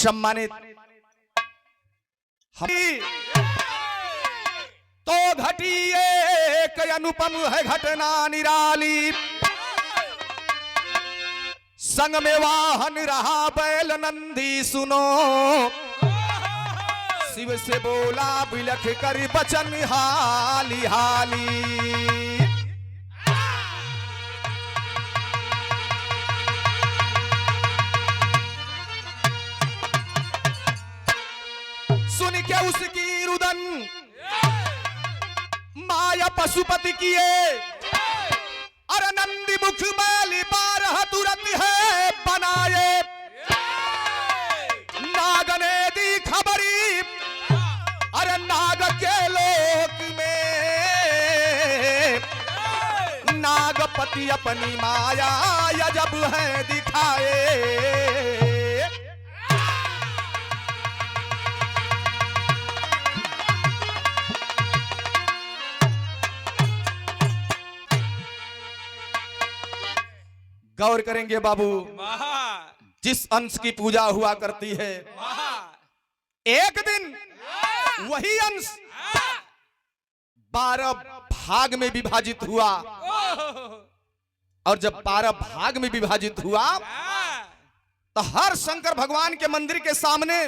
सम्मानित तो घटी एक अनुपम है घटना निराली। संग में वाहन रहा बैल नंदी सुनो, शिव से बोला बिलख कर बचन हाली हाली। सुन के उसकी रुदन माया पशुपति किए, अरे नंदी मुख मैली 12 तुरंत है बनाए। नाग ने दी खबरी, अरे नाग के लोक में नागपति अपनी माया अजब है दिखाए। गौर करेंगे बाबू, जिस अंश की पूजा हुआ करती है एक दिन वही अंश 12 भाग में विभाजित हुआ, और जब 12 भाग में विभाजित हुआ तो हर शंकर भगवान के मंदिर के सामने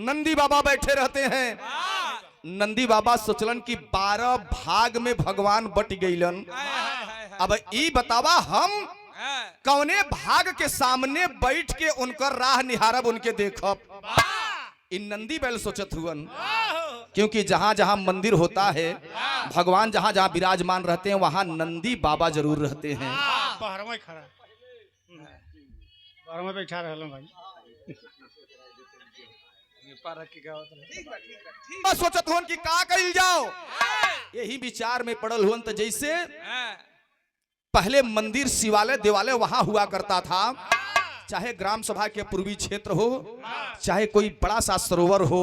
नंदी बाबा बैठे रहते हैं। नंदी बाबा सोचलन कि 12 भाग में भगवान बट गईलन। अब ई बतावा हम कौने भाग के सामने बैठ के उनकर राह निहारब, उनके देखब। इन नंदी बैल सोचत हुवन, क्योंकि जहां जहां मंदिर होता है भगवान जहां जहां विराजमान रहते हैं वहां नंदी बाबा जरूर रहते हैं। बैठा रहलो भाई। सोचत हुन कि का कइल जाओ, यही विचार में पड़ल हुन। तो जैसे पहले मंदिर शिवालय देवालय वहां हुआ करता था, चाहे ग्राम सभा के पूर्वी क्षेत्र हो, चाहे कोई बड़ा सा सरोवर हो,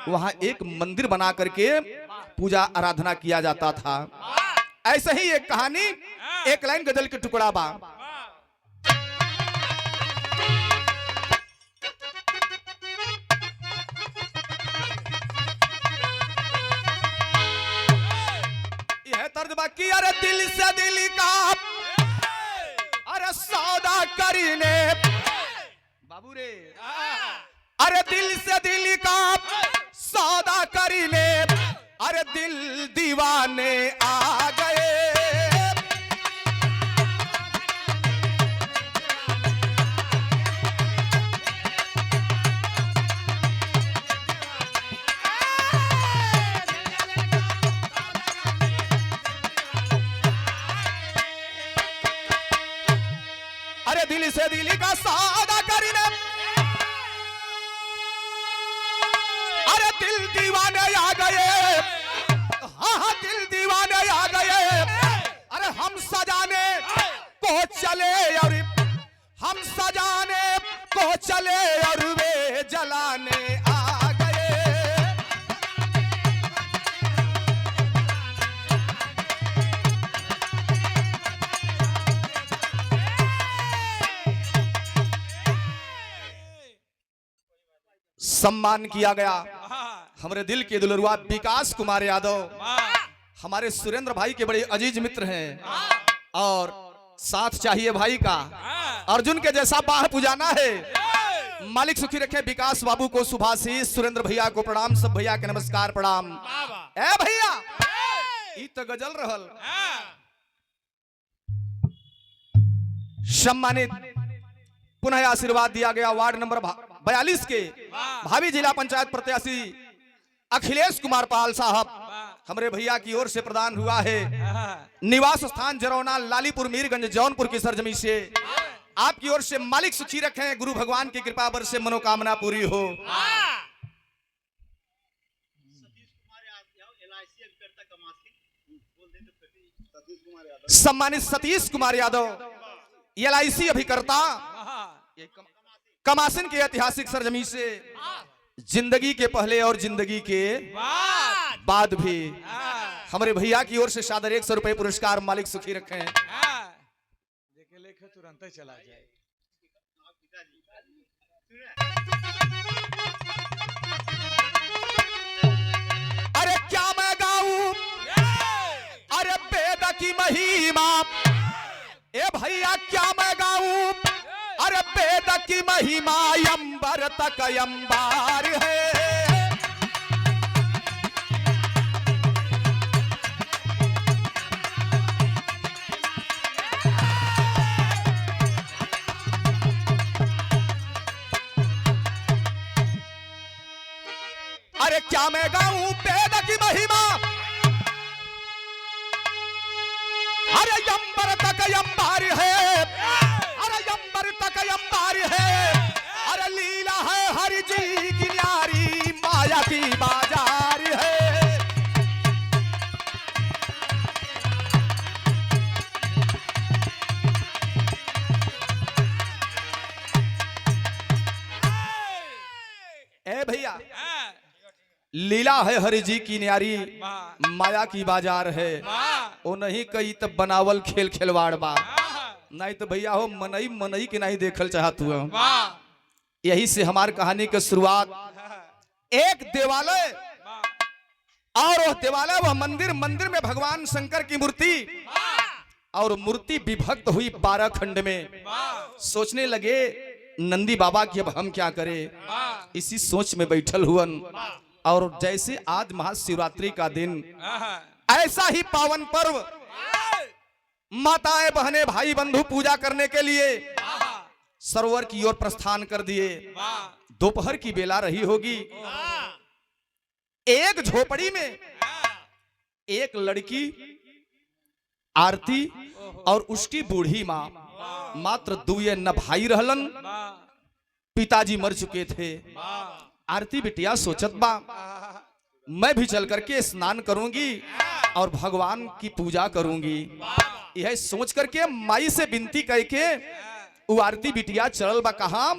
वहां एक मंदिर बना करके पूजा आराधना किया जाता था। ऐसे ही एक कहानी, एक लाइन गजल के टुकड़ा बा। यह तर्ज बाकी, अरे दिल से दिल का अरे सौदा करीने बाबू रे, अरे दिल से दिल का सौदा करीने, अरे दिल दीवाने आ गए। दिल से दिल का सौदा करीने, अरे दिल दीवाने आ गए। हाँ दिल दीवाने आ गए। अरे हम सजाने को चले और हम सजाने को चले और वे जलाने आ गए। सम्मान किया गया हमारे दिल के दुलरुआ विकास कुमार यादव, हमारे सुरेंद्र भाई के बड़े अजीज मित्र हैं। और साथ चाहिए भाई का, अर्जुन के जैसा बाह पुजाना है। मालिक सुखी रखे विकास बाबू को शुभाशीष, सुरेंद्र भैया को प्रणाम, सब भैया के नमस्कार प्रणाम। ए भैया ई तो गजल रहल। सम्मानित पुनः आशीर्वाद दिया गया वार्ड नंबर 42 के भावी जिला पंचायत प्रत्याशी अखिलेश कुमार पाल साहब, हमारे भैया की ओर से प्रदान हुआ है। निवास स्थान जरौना लालीपुर मीरगंज जौनपुर की सरजमी से आपकी ओर से मालिक सुखी रखें, गुरु भगवान की कृपा बर से मनोकामना पूरी हो। सम्मानित सतीश कुमार यादव LIC अभिकर्ता, कमासिन के ऐतिहासिक सरजमी से जिंदगी के पहले और जिंदगी के बाद भी हमारे भैया की ओर से सादर 100 रुपए पुरस्कार मालिक सुखी रखें। देखे लेखे तुरंत चला जाए। अरे क्या मैं गाऊं अरे वेद की महिमा, ए भैया क्या मैं गाऊं अरे वेद की महिमा, अंबर तक अंबार है। अरे क्या मैं गाऊं वेद की महिमा, अरे अंबर तक अंबार है, अरे अंबर तक अंबार है, अरे लीला है हरि जी की न्यारी, माया की बाजार है। ए भैया लीला है हरि जी की न्यारी, माया की बाजार है, ओ नहीं कही तब बनावल खेल खिलवाड़ बा, नहीं तो भैया हो मनई मनई के नहीं देखल चाहत हुआ। यही से हमार कहानी की शुरुआत एक देवालय और वह देवालय वह मंदिर, मंदिर में भगवान शंकर की मूर्ति और मूर्ति विभक्त हुई 12 खंड में। सोचने लगे नंदी बाबा की अब हम क्या करें, इसी सोच में बैठल हुअन। और जैसे आज महाशिवरात्रि का दिन, ऐसा ही पावन पर्व, माताएं बहने भाई बंधु पूजा करने के लिए सरोवर की ओर प्रस्थान कर दिए। दोपहर की बेला रही होगी। एक झोपड़ी में एक लड़की आरती और उसकी बूढ़ी माँ, मात्र दुए न भाई रहलन, पिताजी मर चुके थे। आरती बिटिया सोचत बा मैं भी चल करके स्नान करूंगी और भगवान की पूजा करूंगी। यह सोच करके माई से विनती करके वो आरती बिटिया चलल बा कहां,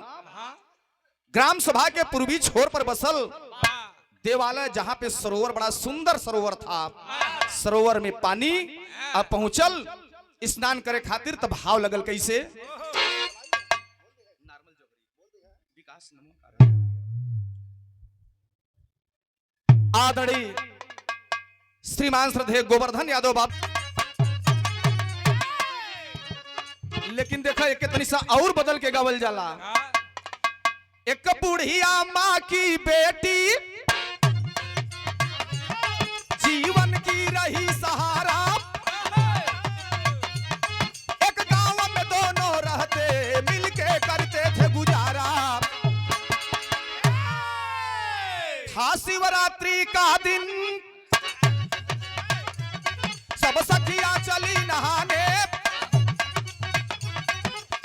ग्राम सभा के पूर्वी छोर पर बसल देवालय, जहां पे सरोवर, बड़ा सुंदर सरोवर था। सरोवर में पानी अब पहुंचल स्नान करे खातिर, तब भाव लगल कैसे, आदरणीय श्रीमान श्रद्धेय गोवर्धन यादव बाप। लेकिन देखा एक तनी सा और बदल के गावल जाला। एक बुढ़िया माँ की बेटी जीवन की रही सहारा, एक गांव में दोनों रहते मिलके करते थे गुजारा। था शिवरात्रि का दिन, सब सखियां चली नहाने,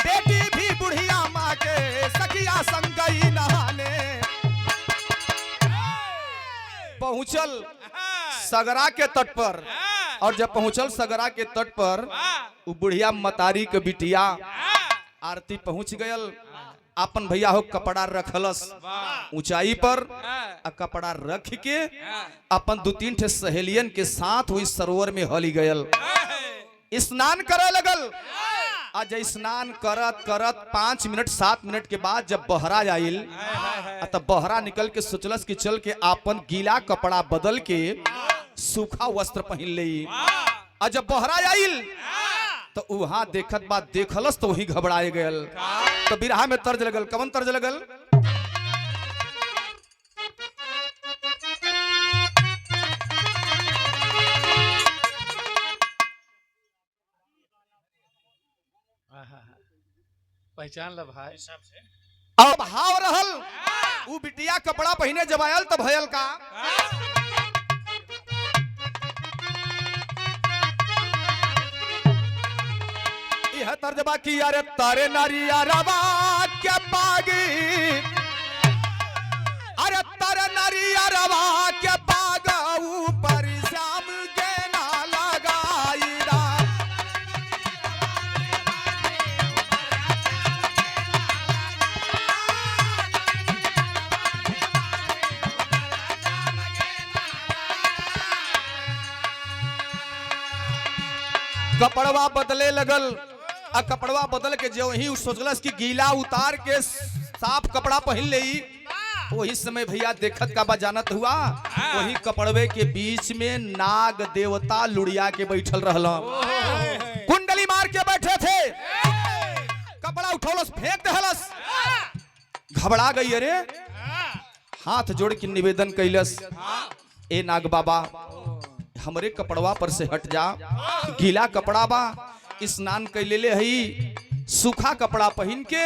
बेटी भी बुढ़िया माँ के सखिया संग गई नहाने। पहुंचल सगरा के तट पर, और जब पहुंचल सगरा के तट पर, वो बुढ़िया मतारी के बिटिया आरती पहुंच गयल। अपन भैया हो कपड़ा रखलस ऊंचाई पर, कपड़ा रख के अपन 2-3 ठे सहेलियन के साथ हुई सरोवर में हली गयल, स्नान करे लगल। आज स्नान करत करत 5 मिनट 7 मिनट के बाद जब बहरा आइल, तब बहरा निकल के सोचलस कि चल के अपन गीला कपड़ा बदल के सूखा वस्त्र पहन ले। जब बहरा आइल तो वहां देखत बात देखलस तो वही घबराए गयल। तो बिरहा में तर्ज लगल, कवन तर्ज लगल, पहचान ला भाई। अब भाव रहल, वो बिटिया कपड़ा पहने जब आयल तब भयल का, यह तर्जबा की अरे तारे नारिया रवा के बागी, अरे तारे नारिया रवा के बाग ऊपर श्याम के ना लगाई रा। कपड़वा बदले लगल, कपड़वा बदल के जो ही सोचलस कि गीला उतार के साफ कपड़ा पहन ले। वही समय भैया देखत का बजानत हुआ, वही कपड़वे के बीच में नाग देवता लुड़िया के बैठल रहला, कुंडली मार के बैठे थे। कपड़ा उठौलस फेंक दहलस, घबरा गई। अरे हाथ जोड़ के निवेदन कैलस, ए नाग बाबा हमरे कपड़वा पर से हट जा, गीला कपड़ा बा, स्नान कैले ले हई, सूखा कपड़ा पहन के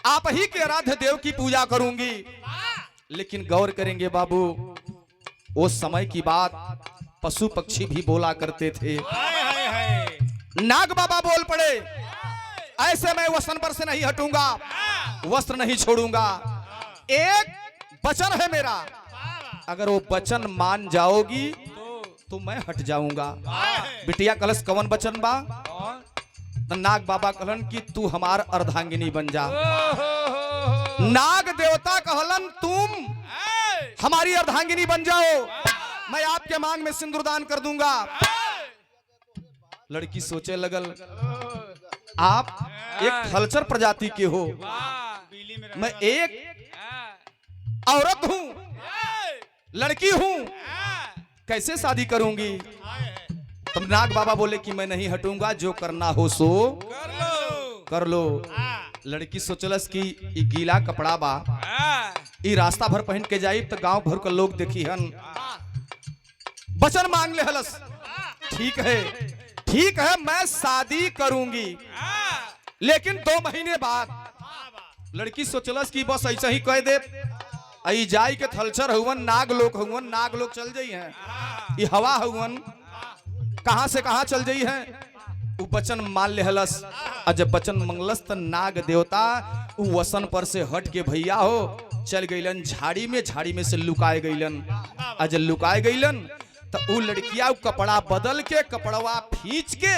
आप ही के आराध्य देव की पूजा करूंगी। लेकिन गौर करेंगे बाबू, उस समय की बात पशु पक्षी भी बोला करते थे। नाग बाबा बोल पड़े, ऐसे मैं वसन पर से नहीं हटूंगा, वस्त्र नहीं छोड़ूंगा। एक वचन है मेरा, अगर वो वचन मान जाओगी तो मैं हट जाऊंगा। बिटिया कलश कवन वचन बा? नाग बाबा कहलन कि तू हमार अर्धांगिनी बन जा। नाग देवता कहलन तुम हमारी अर्धांगिनी बन जाओ, मैं आपके मांग में सिंदूरदान कर दूंगा। लड़की सोचे लगल, आप एक खलचर प्रजाति के हो, मैं एक औरत हूं, लड़की हूं, कैसे शादी करूंगी? तब नाग बाबा बोले कि मैं नहीं हटूंगा, जो करना हो सो कर लो। लड़की सोचलस कि ई गीला कपड़ा बा, ई रास्ता भर पहन के जाई तो गांव भर के लोग देखी हन। वचन मांग ले हलस, ठीक है ठीक है, मैं शादी करूंगी, लेकिन 2 महीने बाद। लड़की सोचलस कि बस ऐसा ही कह दे, आई जाई के थलचर हुवन, नाग लोग चल जाई हैं, ये हवा हुवन कहां से कहां चल जाई है। वो वचन मान ले हलस, और जब वचन मंगलस तो नाग देवता वो वसन पर से हट के भैया हो चल गईलन झाड़ी में से लुकाए गईलन। और जब लुकाए गईलन तो वो लड़किया कपड़ा बदल के कपड़वा खींच के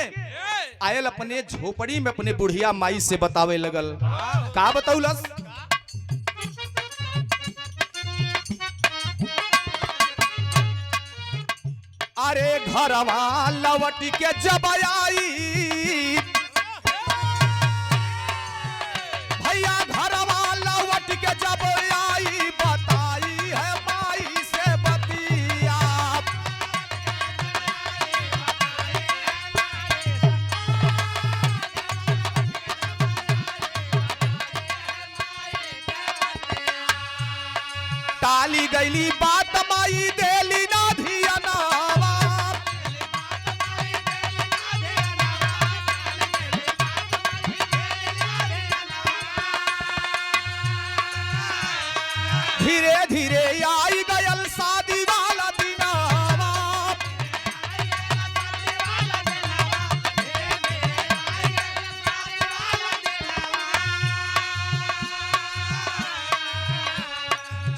आयल अपने झोपड़ी में अपने बुढ़िया माई से बतावे लगल। का बतौलस? अरे घरवा लवट के जब आई भैया, घरवा लवट के जब आई, बताई है माई से बतिया। टाली गईली बात माई देली ना धियाना, धीरे धीरे आई गयल शादी वाला दिनावा।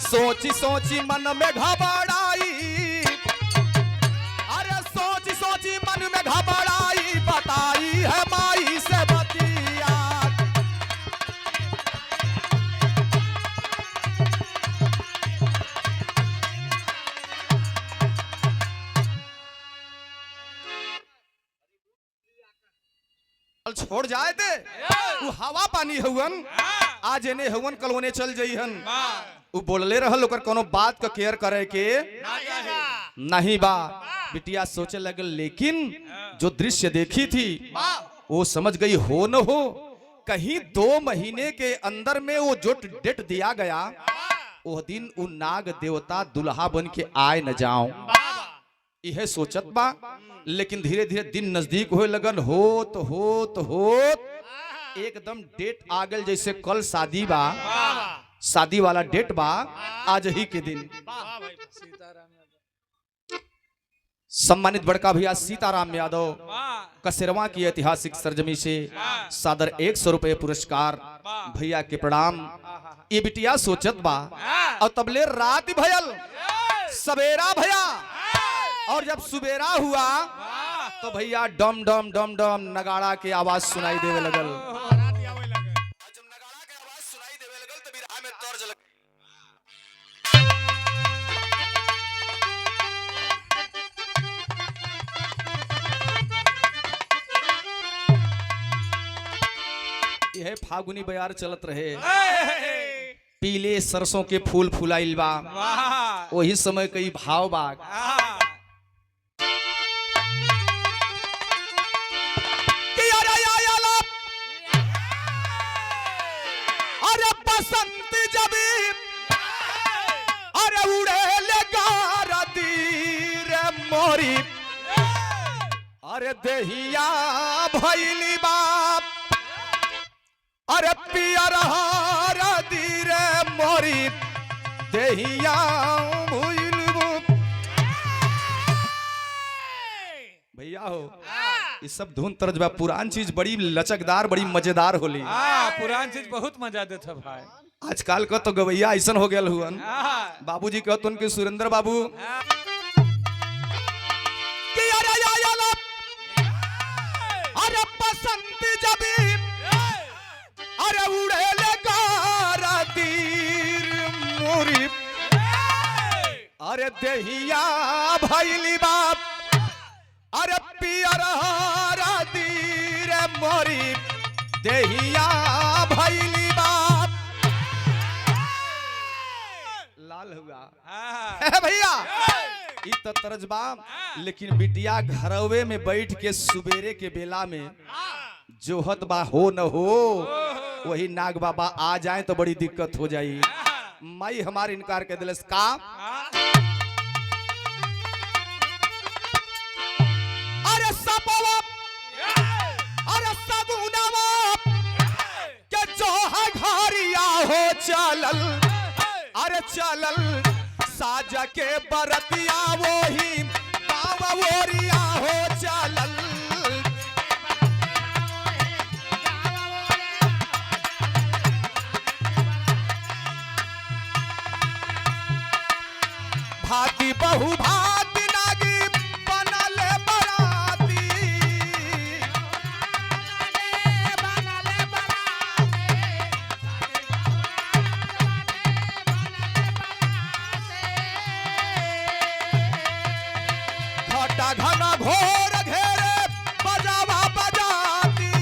सोची सोची मन में घबराई, अरे सोची सोची मन में घबराई, बताई है माई से बतिया। छोड़ जाए थे वो हवा पानी हुवन, आज एने हुवन कल ओने चल जइहन। वो बोलले रहल, ओकर कोनो बात का केयर करे के नहीं बा। बिटिया सोचे लगल, लेकिन जो दृश्य देखी थी वो समझ गई हो न हो कहीं 2 महीने के अंदर में वो जो डेट दिया गया वो दिन वो नाग देवता दुल्हा बन के आए न जाओ, यह सोचत बा। लेकिन धीरे धीरे दिन नजदीक होए लगन, होत एकदम डेट आ गल, जैसे कल शादी बा, शादी वाला डेट बा आज ही के दिन। सम्मानित बड़का भैया सीताराम यादव कसेरवा की ऐतिहासिक सरजमी से सादर 100 रुपए पुरस्कार भैया के प्रणाम। ये बिटिया सोचत बा, और तबले रात भयल सवेरा भैया, और जब सुबेरा हुआ तो भैया डम डम डम डम नगाड़ा के आवाज सुनाई देवे लगल। जब नगाड़ा के आवाज सुनाई देवे लगल तो बिरहा में तर्ज लग। है फागुनी बयार चलत रहे, पीले सरसों के फूल फुलाइल बा, वही समय कई भाव बा। अरे बसंत जब अरे उड़े लगा तीर मोरी, अरे देहिया भैली बाप, अरे पियर हारा धीर मोरी देहिया भैली बाप। भैया हो ये सब धुन तर्ज बा, पुरान चीज बड़ी लचकदार बड़ी मजेदार होली। पुरान चीज बहुत मजा देता भाई। आजकल का तो गवैया ऐसा हो गया हुआ, बाबूजी कहते उनके सुरेंद्र बाबू कि अरे बसंत जब अरे उड़े लगा तीर मोरी, अरे देहिया भैली बाप, अरे पियर हारा तीर मोरी देहिया भैली बाप। लाल हुआ भैया ई तो तरजबा, लेकिन बिटिया घरवे में बैठ के सुबेरे के बेला में जोहत बा हो न हो, वही नाग बाबा आ जाए तो बड़ी दिक्कत हो जाई। माई हमारे इनकार कर दिलस का, अरे सपवा अरे सगुनवा के जोहा घरिया हो चलल, अरे चलल साजा के बरतिया वही बाबा वोरिया हो चलल। भाती बहु भाती नागी बनल बराती, घटा घना घोर घेरे बजावा बजाती,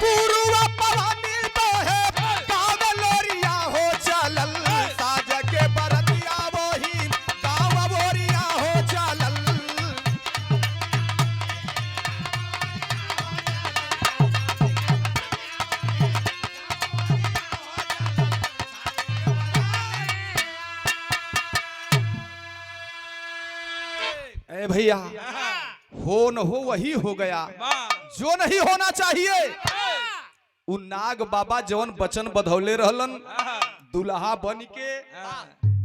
पूर्वा पवानी तो है गाँव लोरिया हो चलल, साज के बरतिया वही गाँव बोरिया हो चलल। ए भैया हो न हो वही हो गया जो नहीं होना चाहिए। उ नाग बाबा जवन बचन बधौले रहलन, दुल्हा बन के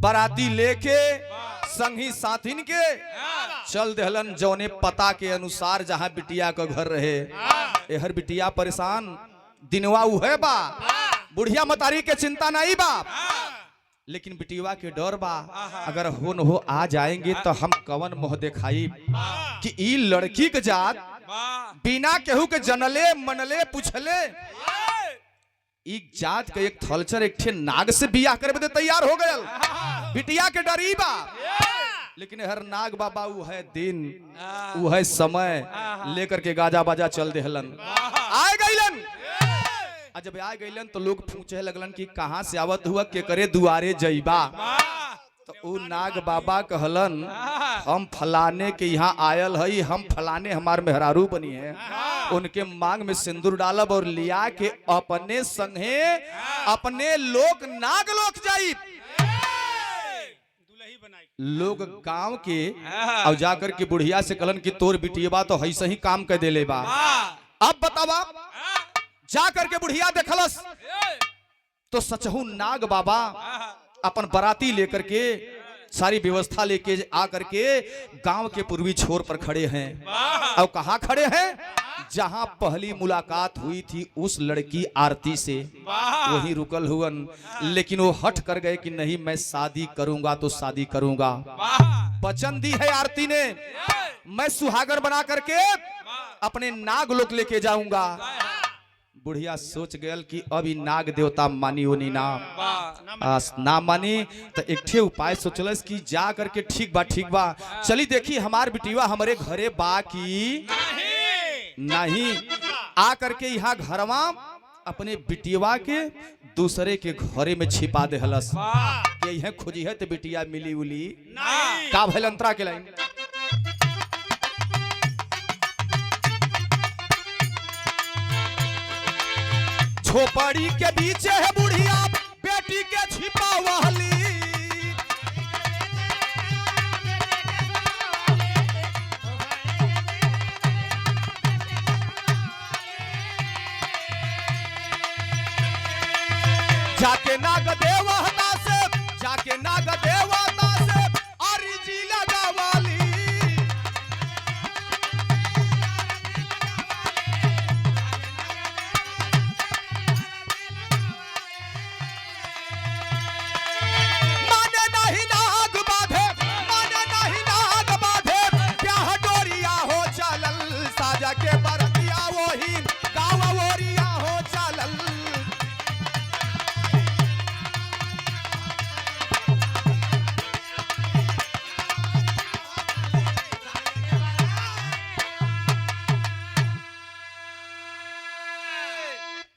बराती लेके संगी साथिन के चल देहलन जौने पता के अनुसार जहां बिटिया का घर रहे। एहर बिटिया परेशान दिनवा उहे बा, बुढ़िया मतारी के चिंता नहीं बा, लेकिन बिटिया के डर बा अगर हो न हो आ जाएंगे तो हम कवन मोह दिखाई कि ई लड़की के जात बिना केहू के जनले मनले पूछले ई जात के एक थलचर एक ठे नाग से बियाह करे बदे तैयार हो गयल। बिटिया के डरी बा, लेकिन हर नाग बाबा उ है दिन उ है समय लेकर के गाजा बाजा चल देहलन। आए गईलन, जब आ गईलन तो लोग पूछे लगलन कि कहां से आवत हुआ, के करे दुआरे जईबा। तो उ नाग बाबा कहलन हम फलाने के यहाँ आयल हई, हम फलाने हमार मेहरारू बनी है, उनके मांग में सिंदूर डालब और लिया के अपने संगे अपने लोक नाग लोक जाई। लोग गांव के और जाकर के बुढ़िया से कहलन कि तोर बिटिया तो हई सही काम कर देले बा। अब बतावा जा करके बुढ़िया देखलस तो सचहू नाग बाबा अपन बराती लेकर के सारी व्यवस्था लेके आकर के गांव के पूर्वी छोर पर खड़े हैं। और कहां खड़े हैं, जहां पहली मुलाकात हुई थी उस लड़की आरती से, वहीं रुकल हुवन। लेकिन वो हट कर गए कि नहीं मैं शादी करूंगा तो शादी करूंगा। वचन दी है आरती ने, मैं सुहागर बना करके अपने नाग लोक लेके जाऊंगा। बुढ़िया सोच गयल कि अब ई नाग देवता मानी होनी ना वाह ना मानी तो एक ठे उपाय सोचलस कि जा करके ठीक बा चली देखी हमार बिटिया हमारे घरे बा की नहीं आ करके यहाँ घरवा अपने बिटिया के दूसरे के घरे में छिपा दे हलस वाह यही खोजी है तो बिटिया मिली उली नहीं का भइल अंतरा के लाइन झोपड़ी के बीच है बुढ़िया बेटी के छिपावली जाके नाग देवता से अर्जी लगावाली माने नहीं नाग बाधे ब्याह डोरिया हो चलल साजा के बरतिया वही गाँव ओरिया हो चलल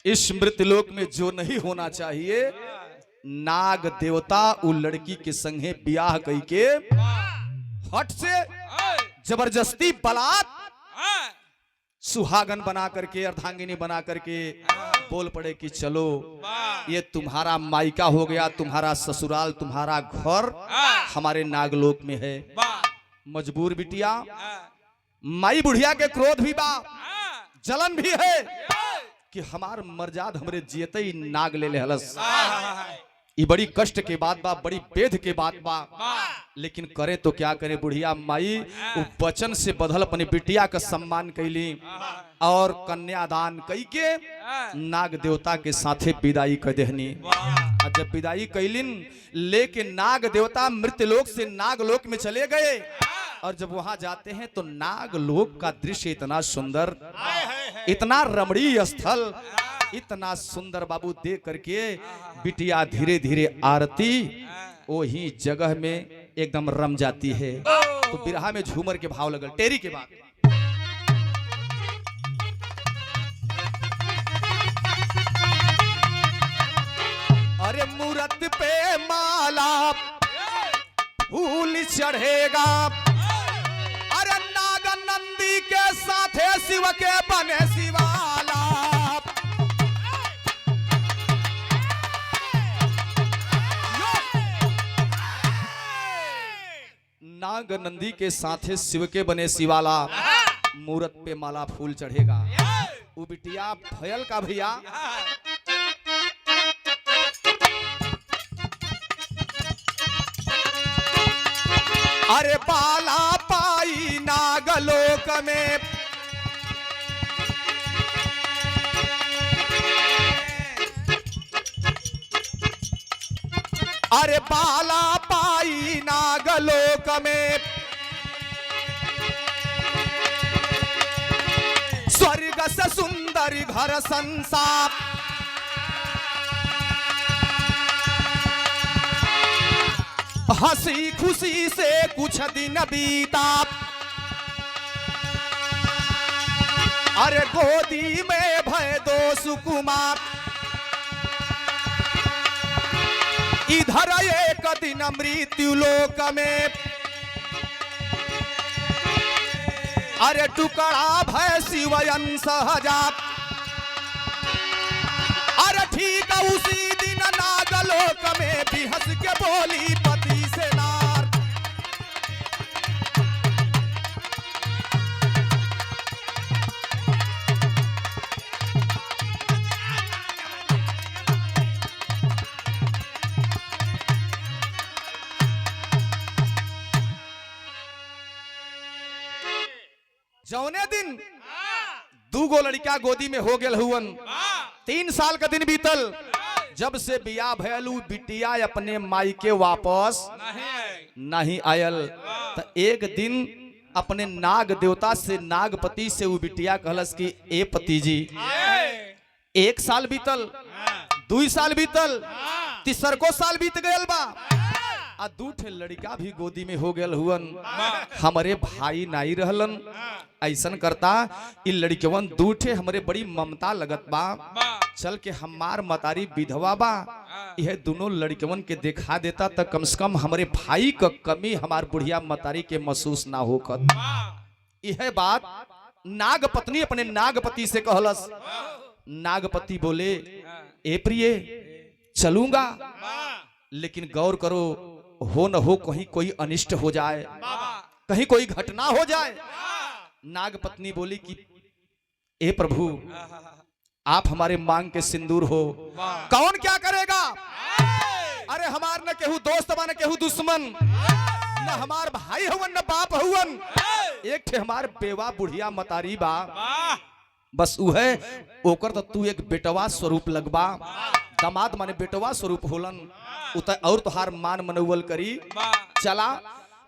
इस मृतलोक में जो नहीं होना चाहिए नाग देवता उ लड़की के संगे ब्याह कई के हट से जबरदस्ती बलात् सुहागन बना करके अर्धांगिनी बना करके बोल पड़े कि चलो ये तुम्हारा मायका हो गया, तुम्हारा ससुराल, तुम्हारा घर हमारे नागलोक में है। मजबूर बिटिया माई बुढ़िया के क्रोध भी बा, जलन भी है कि हमार मर्जाद हमरे जियते ही नाग ले ले हलस। ये बड़ी कष्ट के बात बा, बड़ी वेद के बात बा, लेकिन करे तो क्या करे। बुढ़िया माई वो वचन से बदल अपने बिटिया का सम्मान कैली और कन्यादान कई के नाग देवता के साथे विदाई कर देहनी। और जब विदाई कैलिन लेके नाग देवता मृत्यलोक से नागलोक में चले गए और जब वहां जाते हैं तो नागलोक का दृश्य इतना सुंदर, इतना रमणीय स्थल, इतना सुंदर बाबू देख करके बिटिया धीरे धीरे आरती वही जगह में एकदम रम जाती है। तो बिरहा में झूमर के भाव लगल, टेरी के बाद अरे मूरत पे माला फूल चढ़ेगा, अरे नाग नंदी के साथे शिव के बने शिवाला। नाग नंदी के साथे शिव के बने शिवाला, मूरत पे माला फूल चढ़ेगा। वो बिटिया भयल का भैया अरे बाला पाई नागलोक में, अरे बाला पाई नागलोक में, स्वर्ग से सुंदर घर संसार, हंसी खुशी से कुछ दिन बीता, अरे गोदी में भय दो सुकुमार, इधर एक दिन मृत्यु लोक में, अरे टुकड़ा भय शिवयन सहजात, अरे ठीक उसी दिन नागलोक में भी हंस के बोली पति से नार, जौने दिन दूगो लड़का गोदी में हो गेल हुवन, 3 साल का दिन बीतल, जब से बिया भयलू बिटिया अपने माई के वापस नहीं आयल। तो एक दिन अपने नाग देवता से नागपति से वो बिटिया कहलस कि ए पति जी 1 साल बीतल, 2 साल बीतल, तीसरको साल बीत गयल बा। आ 2 ठे लड़का भी गोदी में हो गयल हुवन। हमारे भाई नाई रहलन। ऐसन करता इ लड़कवन 2 ठे हमरे बड़ी ममता लगत बा। चल के हमार मतारी विधवा बा, यह दोनों लड़कवन के दिखा देता तो कम से कम हमारे भाई का कमी हमार बुढ़िया मतारी के महसूस ना होखत। यह बात नागपत्नी अपने नागपति से कहलस। नागपति बोले, ए प्रिय चलूंगा, लेकिन गौर करो हो न हो कहीं कोई अनिष्ट हो जाए, कहीं कोई घटना हो जाए। नागपत्नी बोली कि ए प्रभु आप हमारे मांग के सिंदूर हो, कौन क्या करेगा? अरे हमार न केहू दोस्त बा न केहू दुश्मन, न हमार भाई हुवन न बाप हुवन, एक ठे हमार बेवा बुढ़िया मतारी बा। बस उहे ओकर तो तू एक बेटवा स्वरूप लगबा। दामाद माने बेटवा स्वरूप होलन, और तुहार मान मनौवल करी। चला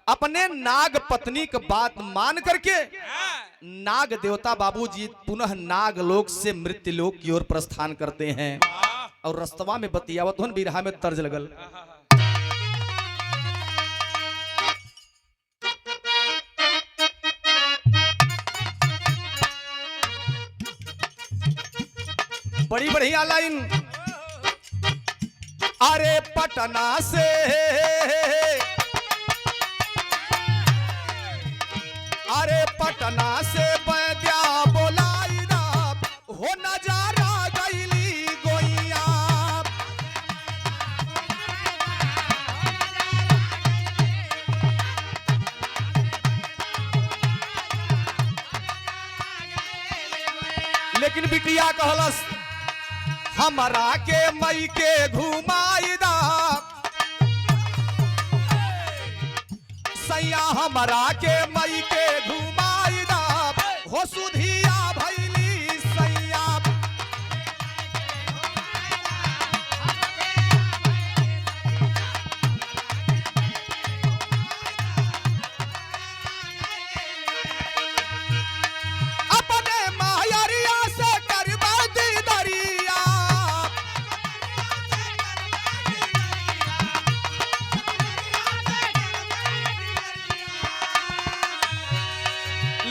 अपने नाग पत्नी का बात मान करके नाग देवता बाबूजी पुनः नाग लोक से मृत्यु लोक की ओर प्रस्थान करते हैं। और रस्तवा में बतियावत हुन बिरहा में तर्ज लगल। बड़ी बढ़िया लाइन। अरे पटना से बैद्या बोलाई ना हो नजारा गईली गोइया। लेकिन बिटिया कहलस हमरा के मई के घुमाईदा, सैया हमरा के मई के घुमाईदा हो सुधिया भैली सैया। अपने मायरिया से करवा दी दरिया,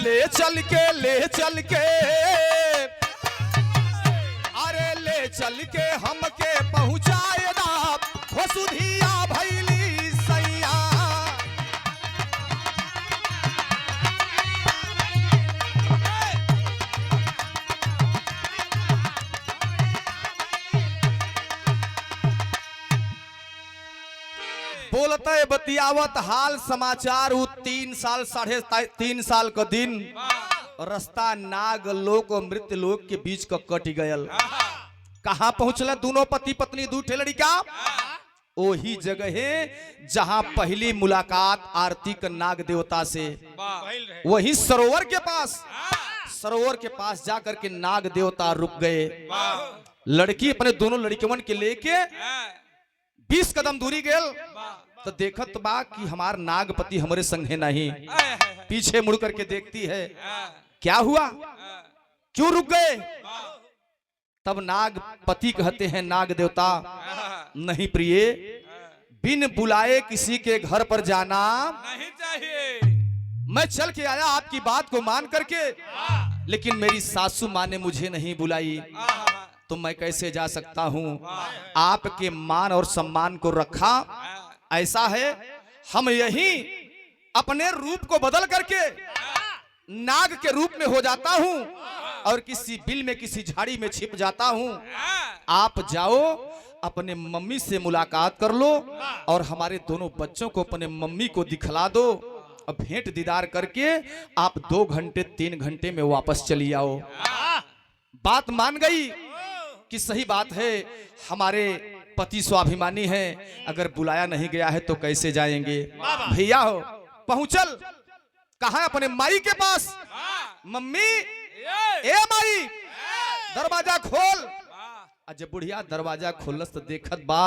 ले चल के अरे ले चल के हमके पहुँचाए दा हो सुधिया भैली सैया। बोलते बतियावत हाल समाचार 3 साल 3.5 साल का दिन रास्ता नाग लोक और मृत्यु लोक के बीच का कट गयल। कहाँ पहुंचल दोनों पति पत्नी 2 ठे लड़का? वही जगह है जहां पहली मुलाकात आरती का नाग देवता से, वही सरोवर के पास जाकर के नाग देवता रुक गए। लड़की अपने दोनों लड़कियों के लेके 20 कदम दूरी गेल तो देखत बा कि हमार नागपति हमारे संगे नहीं। पीछे मुड़ करके देखती है, क्या हुआ, क्यों रुक गए? तब नागपति कहते हैं नाग देवता, नहीं प्रिय, बिन बुलाए किसी के घर पर जाना नहीं चाहिए। मैं चल के आया आपकी बात को मान करके, लेकिन मेरी सासू माँ ने मुझे नहीं बुलाई तो मैं कैसे जा सकता हूँ? आपके मान और सम्मान को रखा। ऐसा है हम यही अपने रूप को बदल करके नाग के रूप में हो जाता हूँ और किसी बिल में किसी झाड़ी में छिप जाता हूँ। आप जाओ अपने मम्मी से मुलाकात कर लो और हमारे दोनों बच्चों को अपने मम्मी को दिखला दो। अब भेंट दीदार करके आप 2 घंटे 3 घंटे में वापस चली आओ। बात मान गई कि सही बात है, हमारे पति स्वाभिमानी हैं, अगर बुलाया नहीं गया है तो कैसे जाएंगे। भैया हो पहुंचल कहा अपने माई के पास, मम्मी ए माई दरवाजा खोल। जब बुढ़िया दरवाजा खोलस तो देखत बा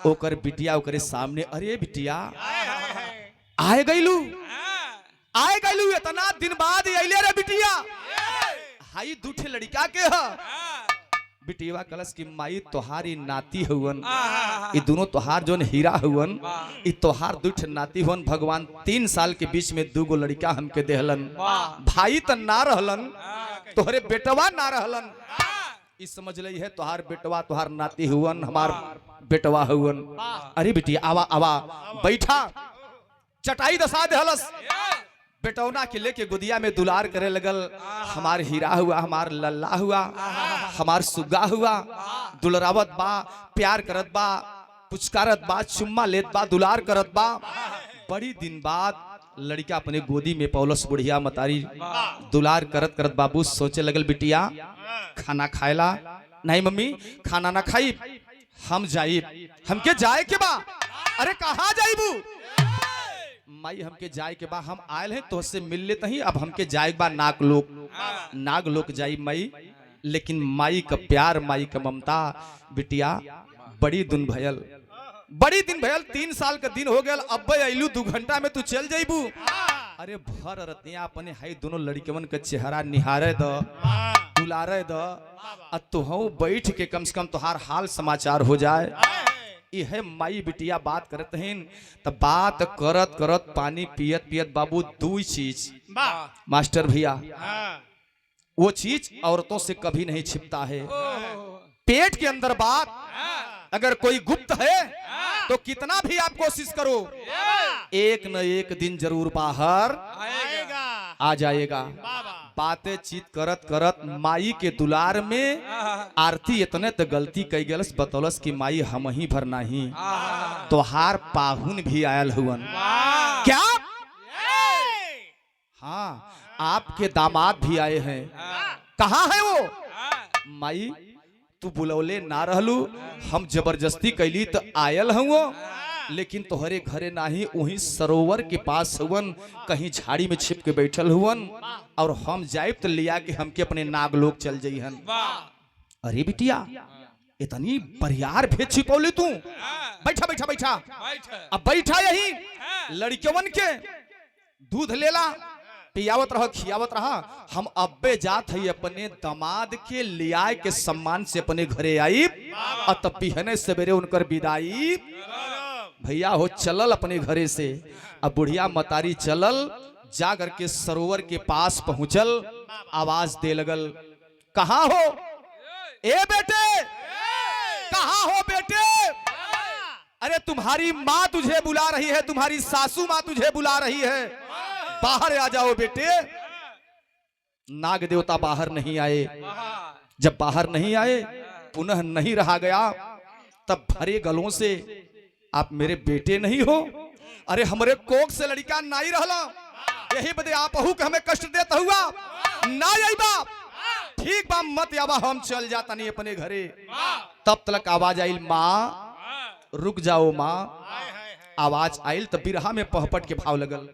ओकर बिटिया ओकरे सामने। अरे बिटिया आए गईलू इतना दिन बाद अइले रे बिटिया। हाई 2 ठे लड़का के ह बिटिया कलश की माई तोहारी नाती हुवन, ये दोनों तोहार जोन हीरा हुवन, ये तोहार दुठ नाती हुवन। भगवान 3 साल के बीच में 2 गो लड़का हमके देहलन। भाई तो ना रहलन, तोहरे बेटवा ना रहलन, इस समझ लई है तोहार बेटवा तोहार नाती हुवन, हमार बेटवा हुवन। अरे बिटिया आवा आवा बैठा, चटाई दसा देहलस, बेटौना के लेके गुदिया में दुलार करे लगल। हमार हीरा हुआ, हमार लल्ला हुआ, हमार सुगा हुआ, दुलरावत बा, प्यार करत बा, पुचकारत बा, चुम्मा लेत बा, दुलार करत बा। बड़ी दिन बाद लड़का अपने गोदी में पौलस। बुढ़िया मतारी दुलार करत करत बाबू सोचे लगल बिटिया खाना खाएला। नहीं मम्मी खाना ना खाई, हम जाइब, हमके जाए के बा। अरे कहाँ जाइबू? माई हमके जाए के बा, हम आयल हैं तो से मिल लेते ही, अब हमके जाए बा नाग लोक जाई माई। लेकिन माई का प्यार, माई का ममता बिटिया बड़ी दिन भयल, 3 साल का दिन हो गया। अब अइलू 2 घंटा में तू चल जाइबू। अरे भर रतिया अपने हाई दोनों लड़कवन का चेहरा निहारे द, दुलारे द, तुहू बैठ के कम से कम तुहार हाल समाचार हो जाए। यह माई बिटिया बात करते हैं, तब बात करत करत पानी पियत पियत बाबू 2 चीज मास्टर भैया, वो चीज औरतों से कभी नहीं छिपता है। पेट के अंदर बात अगर कोई गुप्त है तो कितना भी आप कोशिश करो, एक न एक दिन जरूर बाहर आ जाएगा। बातें चीत करत करत माई के दुलार में आरती इतने तो गलती कई गलस बतौलस की माई हम ही भर नहीं, तोहार पाहुन भी आयल हुवन। क्या? हाँ, आपके दामाद भी आए हैं। कहाँ है वो? माई तू बुलौले ना रहलू, हम जबरदस्ती कैली तो आयल हुआ, लेकिन तोहरे घरे नाही, वही सरोवर के पास हुवन, कहीं झाड़ी में छिप के बैठल हुवन, और हम जाइब तो लिया के हमके अपने नागलोक चल जाइहन। अरे बिटिया इतनी बरियार भेद छिपौली तू। बैठा बैठा बैठा, अब बैठा यही लड़कियों के दूध लेला, पियावत रहा, खियावत रहा। हम अब्बे जात है अपने दामाद के लिया के सम्मान से अपने घरे आई, और तब बिहने सवेरे उनकर विदाई भैया हो चलल अपने घरे से। अब बुढ़िया मतारी चलल, जा करके सरोवर के पास पहुंचल, आवाज दे लगल, कहाँ हो ए बेटे, कहाँ हो बेटे? अरे तुम्हारी माँ तुझे बुला रही है, तुम्हारी सासू माँ तुझे बुला रही है, बाहर आ जाओ बेटे। नाग देवता बाहर नहीं आए। जब बाहर नहीं आए, पुनः नहीं रहा गया, तब भरे गलों से आप मेरे बेटे नहीं हो? अरे हमरे कोक से लड़का नहीं रहला, यही बदे आप हूँ कि हमें कष्ट देता हुआ ना आईबा। ठीक बा मत आवा, हम चल जाता नहीं अपने घरे। तब तक आवाज आई, माँ रुक जाओ माँ। आवाज आयल तब बिरहा में पहपट के भाव लगल,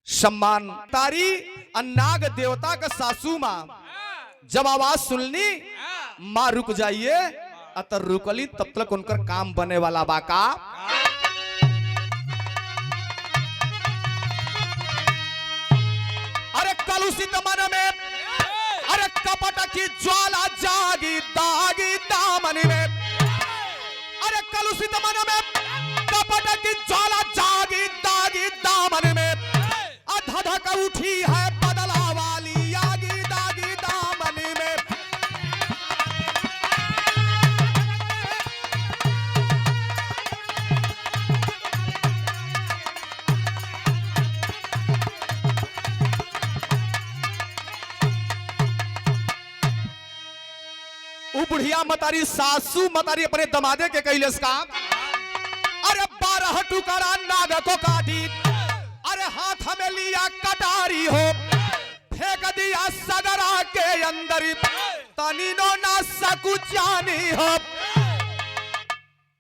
सम्मान तारी नाग देवता का सासू माँ। जब आवाज सुननी, माँ रुक जाइए, अतर रुकली, तब तक उनकर काम बने वाला बाका। अरे कलुषित मन में, अरे कपट की ज्वाला जागी दागी दामन में। अरे कलुषित मन में कपट की ज्वाला जागी दागी दामन में, अधधक उठी है बदला वाली आगी दागी दामन में। बुढ़िया मतारी सासू मतारी अपने दमादे के कैलेस काम। अरे 12 टुकड़ा नाग को काटी, अरे हाथ में लिया कटारी हो, फेंक दिया सगरा के अंदर, तनीनो ना सकुचानी हो।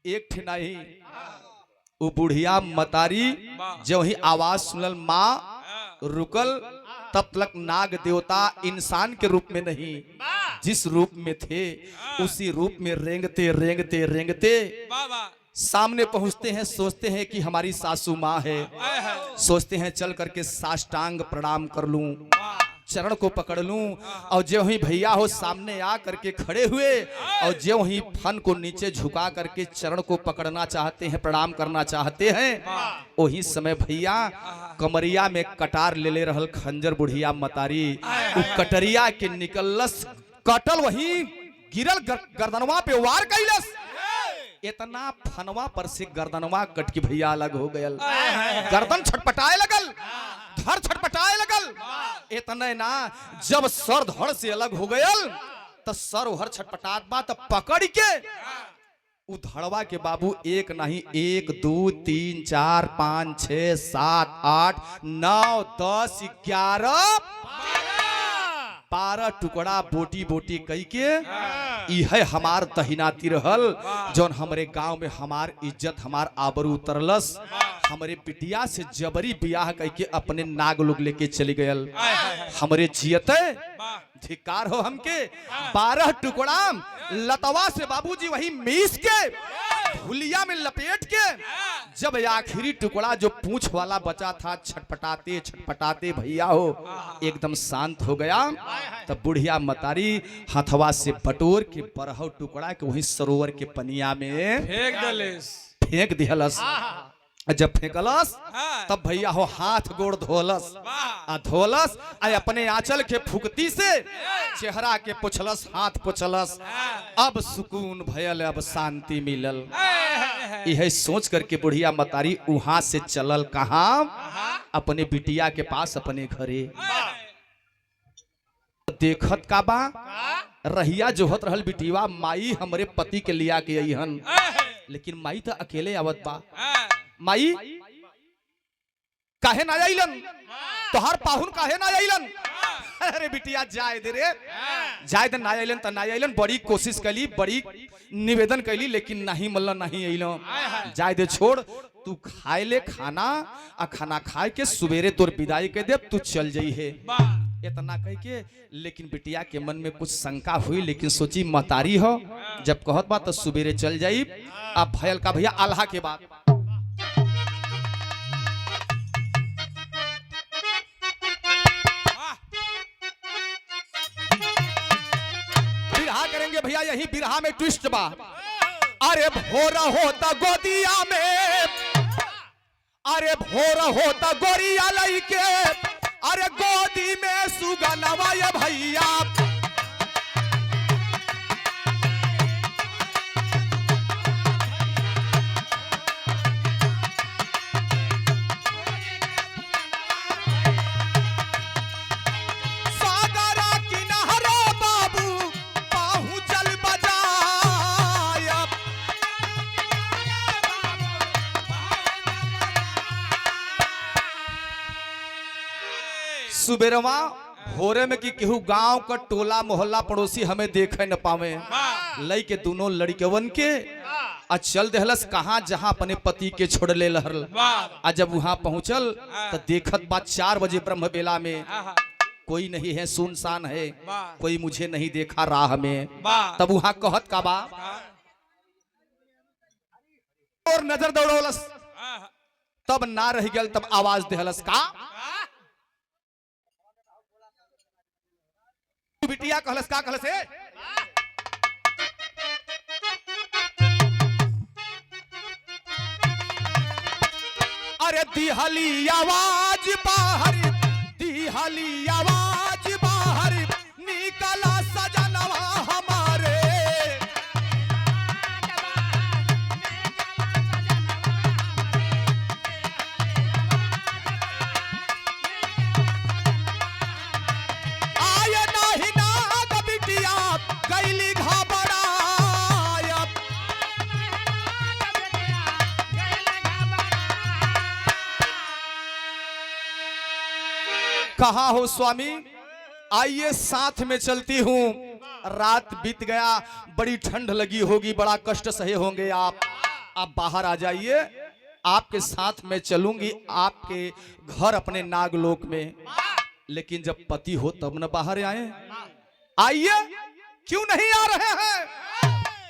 एक ठे नहीं, वो बुढ़िया मतारी जो ही आवाज सुनल, माँ रुकल, तब तक नाग देवता इंसान के रूप में नहीं, जिस रूप में थे उसी रूप में रेंगते रेंगते रेंगते सामने पहुंचते हैं। सोचते हैं कि हमारी सासू माँ है, सोचते हैं चल करके साष्टांग प्रणाम कर लूं। चरण को पकड़ लूं। और जो ही भैया हो सामने आ करके खड़े हुए और जो ही फन को नीचे झुका करके चरण को पकड़ना चाहते हैं, प्रणाम करना चाहते हैं, वही समय भैया कमरिया में कटार ले रहल खंजर बुढ़िया मतारी उ कटरिया के निकलस, कटल वही गिरल गर्दनवा पे वार कैलस। इतना फनवा पर से गर्दनवा कट के भैया अलग हो गयल, गर्दन छटपटाए लगल, धड़ छटपटाए लगल। इतने ना जब सर धड़ से अलग हो गयल तो सर हर छटपटात बा तो पकड़ के उ धड़वा के बाबू एक नहीं 1 2 3 4 5 6 7 8 9 10 11 12 टुकड़ा बोटी बोटी कई के इहे हमार दहिनाती रहल, जौन हमरे गांव में हमार इज्जत हमार आबरू उतरलस। हमरे बिटिया से जबरी बियाह करके अपने नाग लोग लेके चली गयल। हमरे जियते धिकार हो हमके 12 टुकड़ा लतवा से बाबूजी वही मीस के भुलिया में लपेट के जब आखिरी टुकड़ा जो पूंछ वाला बचा था छटपटाते छटपटाते भैया हो एकदम शांत हो गया, तब बुढ़िया मतारी हथवा से बटोर के 12 टुकड़ा के वही सरोवर के पनिया में फेंक दिहलस। जब फेंकलस तब भैया हो हाथ गोड़ धोलस आ धोलस आ अपने आंचल के फुकती से चेहरा के पुछलस, हाथ पुछलस। अब सुकून भयल, अब शांति मिलल। यह सोच करके बुढ़िया मतारी वहां से चलल कहाँ? अपने बिटिया के पास, अपने घरे। देखत का बा रहिया जोहत रहल बिटिया, माई हमरे पति के लिया के अइहन, लेकिन माई तो अकेले आवत बा। माई काहे ना आइलन? तोहार पाहुन काहे ना आइलन? अरे बिटिया जाए दे रे, जाए दे, ना आइलन त ना आइलन। बड़ी कोशिश कैली, बड़ी निवेदन कैली, लेकिन नहीं मल्ला नहीं आइलन। जाए दे, छोड़, तू खाए ले खाना, आ खाना खाए के सुबेरे तोर विदाई कह दे, तू चल जाई है। इतना कह के लेकिन बिटिया के मन में कुछ शंका हुई, लेकिन सोची महतारी हो, जब कहत बा तो सुबेरे चल जाई। अब भयल का भैया आल्हा के बाद करेंगे भैया, यही बिरहा में ट्विस्ट बा। अरे भोर होता गोदिया में, अरे भोर होता गोरिया लइके, अरे गोदी में सुगनवा ये भैया। सुबेरवा होरे में कि केहू गांव का टोला मोहल्ला पड़ोसी हमें देखे न पावे, लई के दोनों लड़कवन के आ चल देहलस कहाँ, जहाँ अपने पति के छोड़ ले लहरल। आ जब वहां पहुंचल तो देखत बात 4 बजे ब्रह्म बेला में कोई नहीं है, सुनसान है, कोई मुझे नहीं देखा राह में। तब वहां कहत का बा और नजर दौड़ोलस, तब ना रह गल, तब आवाज देहलस का बिटिया कहलस का कहलस है? अरे दिहली आवाज बाहर, दिहली आवाज बाहर, निकला सजनवा हमारे। कहाँ हो स्वामी? आइए साथ में चलती हूँ। रात बीत गया, बड़ी ठंड लगी होगी, बड़ा कष्ट सहे होंगे आप बाहर आ जाइए, आपके साथ में चलूंगी आपके घर अपने नागलोक में। लेकिन जब पति हो तब न बाहर आए। आइए, क्यों नहीं आ रहे हैं?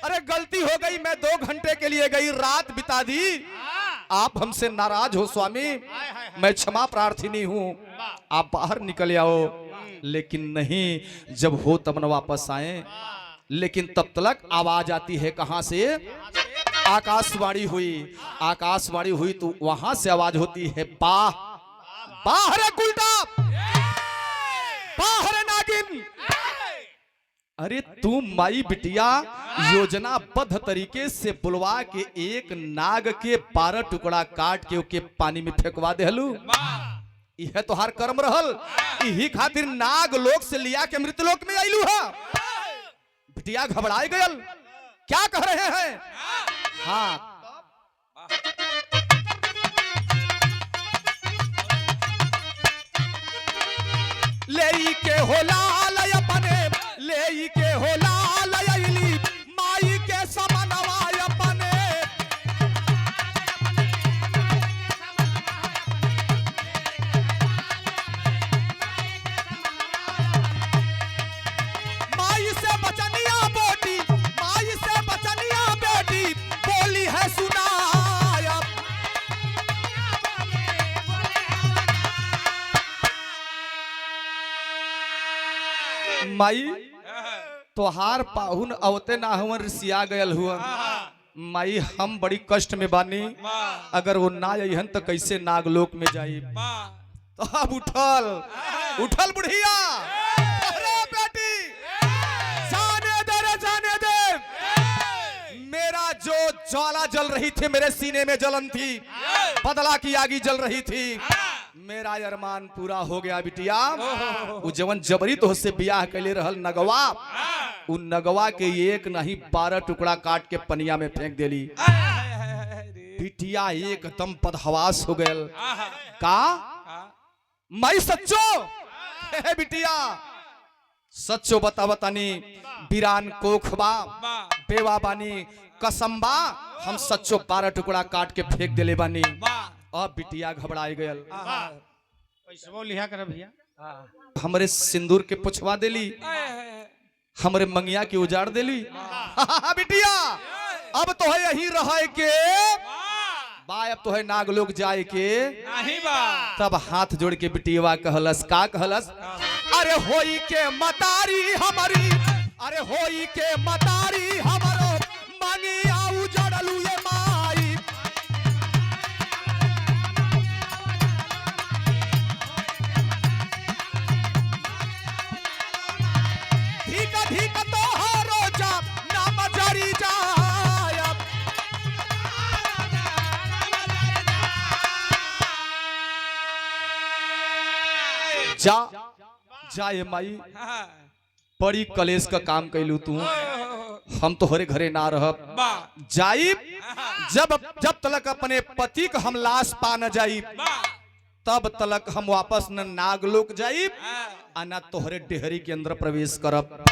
अरे गलती हो गई, मैं 2 घंटे के लिए गई, रात बिता दी, आप हमसे नाराज हो स्वामी, मैं क्षमा प्रार्थी हूँ, आप बाहर निकल आओ। लेकिन नहीं, जब हो तब न वापस आए। लेकिन तब तक आवाज आती है कहां से? आकाशवाणी हुई। आकाशवाणी हुई तो वहां से आवाज होती है, बाह बाहर गुलटा, बाहर नागिन। अरे तू माई बिटिया योजनाबद्ध तरीके से बुलवा के एक नाग के 12 टुकड़ा काट के ओके पानी में फेंकवा देहलू। यह तो हर कर्म रहल। यही खातिर नाग लोक से लिया के मृतलोक में आइलू है। बिटिया घबराए गयल, क्या कह रहे हैं? हाँ, ले के हो लाल अपने, ले के हो लाल अइली माई के समनवा अपने। माई से बचनिया बोटी, माई से बचनिया बेटी बोली है सुनाया। माई तोहार पाहुन अवते ना हुवन, रिसिया गयल हुवन। माई हम बड़ी कष्ट में बानी, अगर वो ना अइहन तो कैसे नागलोक में जाई। तो अब उठल उठल बुढ़िया, अरे बेटी जाने दे रे जाने दे। मेरा जो ज्वाला जल रही थी, मेरे सीने में जलन थी, बदला की आगी जल रही थी, मेरा अरमान पूरा हो गया बिटिया। वो जवन जबरी तो से बियाह कैले रहल नगवा, उ नगवा के एक नहीं 12 टुकड़ा काट के पनिया में फेंक देली। बिटिया एकदम बदहवास हो गयल। का मैं सच्चो? हे बिटिया सच्चो बता बतानी, बिरान कोखबा बेवा बानी, कसम्बा हम सच्चो 12 टुकड़ा काट के फेंक देले बानी। अब बिटिया घबराए गयल। लिहा कर भैया, हमरे सिंदूर के पुछवा देली, हमरे मंगिया के उजाड़ देली। बिटिया अब तो है यही रहे के बा, अब तो है नागलोक जाए के नहीं बा। तब हाथ जोड़ के बिटिया कहलस, का कहलस? अरे होई के मतारी हमारी, अरे होई के मतारी हमारो मंगिया उजाड़लू ये माई। ठीक ठीक तो हो रोजा नाम जरी जाय। जा जाए माई, बड़ी कलेश का काम कैलू तू, हम तो हरे घरे ना रहब। जाई जब जब तलक अपने पति का हम लाश पा न जाई, तब तलक हम वापस न नागलोक जाई आ न तोहरे डेहरी के अंदर प्रवेश करब।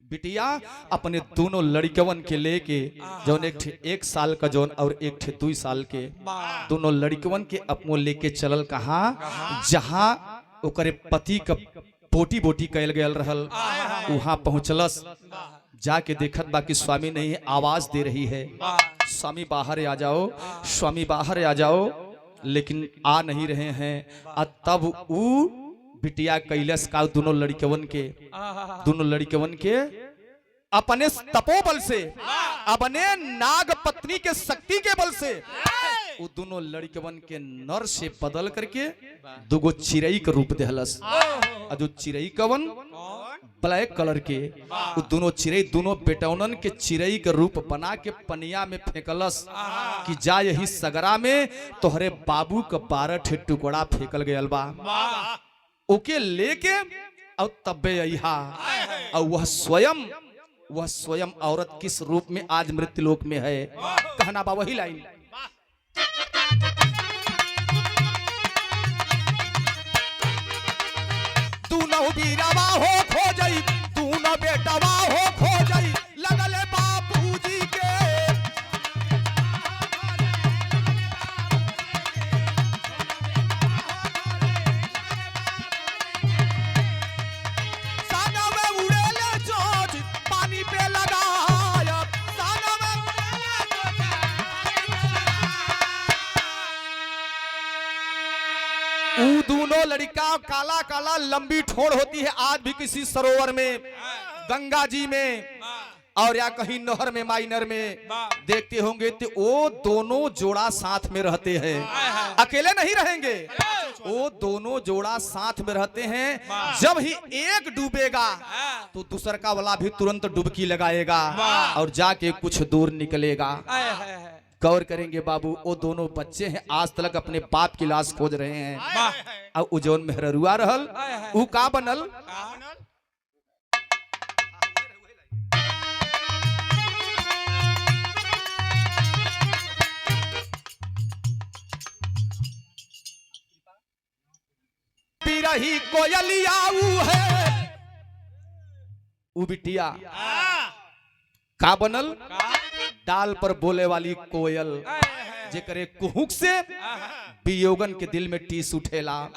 बिटिया अपने दोनों लड़कवन के लेके, जौन एक साल का जौन और एक 2 साल के, दोनों लड़कवन के अपनो लेके चलल कहा, जहां ओकरे पति का पोटी बोटी कैल गयल रहल। वहां पहुंचलस, जाके देखत बाकी स्वामी नहीं है, आवाज दे रही है, स्वामी बाहर आ जाओ, स्वामी बाहर आ जाओ, लेकिन आ नहीं रहे हैं। तब ऊ बिटिया कैलस का दोनों लड़कवन के अपने तपोबल से, अपने नाग पत्नी के शक्ति के बल से, वो दोनों लड़कवन के नर से बदल करके दुगो चिड़ई का रूप देहलस। जो चिड़ई कवन ब्लैक कलर के, वो दोनों चिड़ई, दोनों बेटौनन के चिड़ई के रूप बना के पनिया में फेंकलस कि जा यही सगरा में तोहरे बाबू का 12 टुकड़ा फेंकल गयल बा, ओके लेके और तब्बे अइहा। और वह स्वयं औरत किस रूप में आज मृत्युलोक में है, कहना बा वही लाइन। तू न बीरावा हो खोजई, तू न बेटावा हो खोजई, लगले बापूजी के। साना में उड़ेले चोच, पानी पे लगाया, साना में उड़ेले चोच। वो दोनों लड़का काला काला लंबी ठोड़ होती है, आज भी किसी सरोवर में, गंगा जी में और या कहीं नहर में, माइनर में देखते होंगे तो वो दोनों जोड़ा साथ में रहते हैं, अकेले नहीं रहेंगे, वो दोनों जोड़ा साथ में रहते हैं। जब ही एक डूबेगा तो दूसरा का वाला भी तुरंत डुबकी लगाएगा और जाके कुछ दूर निकलेगा। गौर करेंगे बाबू, वो दोनों बच्चे हैं, आज तक अपने बाप की लाश खोज रहे हैं। अब उजौन मेहरुआ रहल, ऊ का बनल, रही कोयलिया है, ऊ बिटिया का बनल, डाल पर बोले वाली कोयल, जेकरे कुहुक से वियोगन के दिल में टीस उठेला।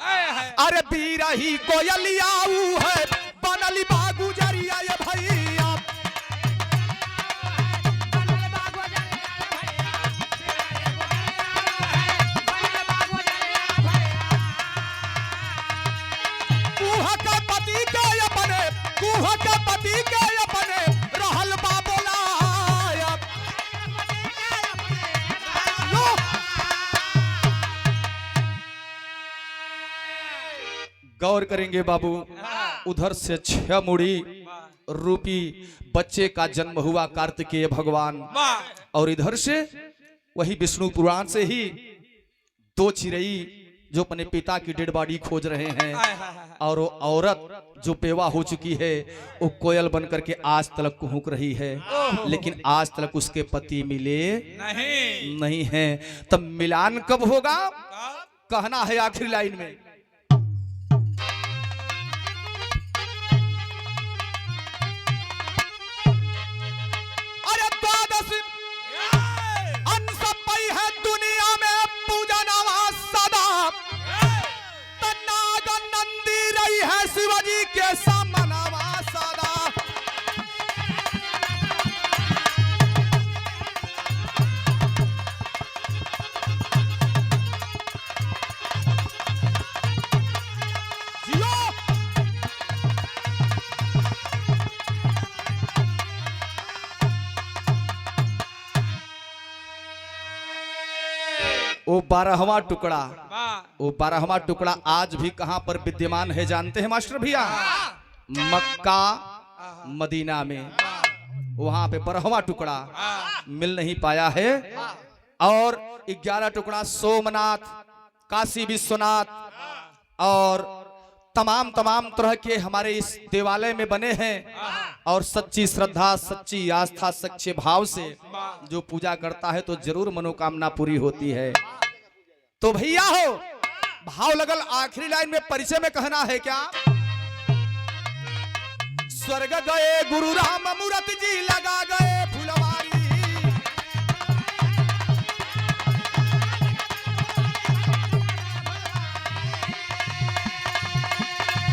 अरे बीरही कोयलिया है, बनली बागु जरिया ये भैया, कुहा का पति के अपने रहल बाबोला। गौर करेंगे बाबू, उधर से 6 मुड़ी रूपी बच्चे का जन्म हुआ कार्तिकेय भगवान, और इधर से वही विष्णु पुराण से ही 2 चिरई जो अपने पिता की डेड बॉडी खोज रहे हैं, और वो औरत जो बेवा हो चुकी है वो कोयल बन करके आज तक कुहुक रही है, लेकिन आज तक उसके पति मिले नहीं हैं। तब मिलान कब होगा, कहना है आखिरी लाइन में, अरे 12 अंश पई है दुनिया में पूजा नवा सदा, नाग नंदी रही है शिवाजी के सामनावा सदा। जियो वो 12वां टुकड़ा, वो 12वां टुकड़ा आज भी कहां पर विद्यमान है जानते हैं मास्टर भैया, मक्का मदीना में, वहां पे 12वां टुकड़ा मिल नहीं पाया है। और 11 टुकड़ा सोमनाथ, काशी विश्वनाथ और तमाम तरह के हमारे इस देवालय में बने हैं, और सच्ची श्रद्धा, सच्ची आस्था, सच्चे भाव से जो पूजा करता है तो जरूर मनोकामना पूरी होती है। तो भैया हो, भाव लगल आखिरी लाइन में परिचय में कहना है क्या, स्वर्ग गए गुरु राम मूर्ति जी लगा गए फुलवारी,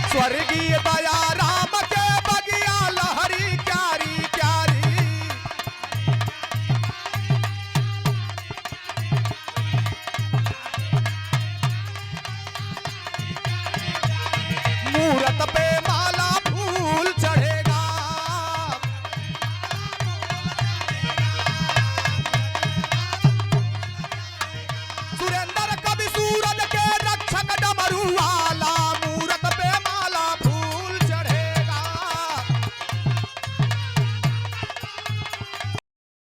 स्वर्गीय दया